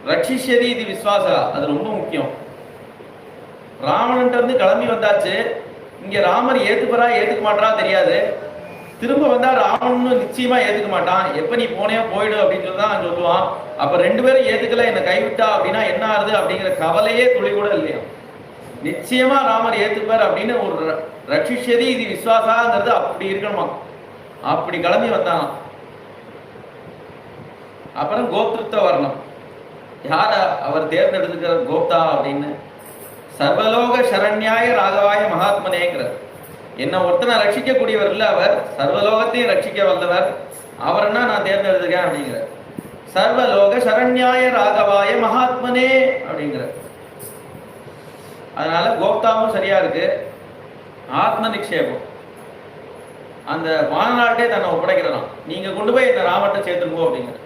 ரட்சிஷ்யதி இது விஸ்வாசா, அது ரொம்ப முக்கியம். ராவணன்ட்ட இருந்து கிளம்பி வந்தாச்சு, இங்க ராமர் ஏத்துப்பறா ஏத்துக்க மாட்டா தெரியாது. திரும்ப வந்தா ராவணன் நிச்சயமா ஏத்துக்க மாட்டான். எப்ப நீ போனே போயிடு அப்படின்னு சொல்லிதான் சொல்லுவான். அப்ப ரெண்டு பேரும் ஏத்துக்கல, என்ன கைவிட்டா அப்படின்னா என்ன ஆகுது அப்படிங்கிற கவலையே துளி கூட இல்லையா. நிச்சயமா ராமர் ஏத்துப்பார் அப்படின்னு ஒரு ரட்சிஷ்யதி இது விஸ்வாசாங்கிறது அப்படி இருக்கணுமா. அப்படி கிளம்பி வந்தாங்க. அப்புறம் கோப்திருத்த வரணும். யார அவர் தேர்ந்தெடுத்துக்கிற கோப்தா அப்படின்னு, சர்வலோக சரண்யாய ராகவாய மகாத்மனேங்கிறார். என்ன ஒருத்தனை ரட்சிக்கக்கூடியவர் இல்லை, அவர் சர்வலோகத்தையும் ரட்சிக்க வந்தவர். அவர்னா நான் தேர்ந்தெடுத்துக்கேன் அப்படிங்கிறார். சர்வலோக சரண்யாய ராகவாய மகாத்மனே அப்படிங்கிறார். அதனால கோப்தாவும் சரியா இருக்கு. ஆத்ம நிக்ஷேபம், அந்த வானநாட்டே தன்னை ஒப்படைக்கிறலாம். நீங்க கொண்டு போய் இந்த ராமத்தை சேர்த்துருக்கோம் அப்படிங்கிற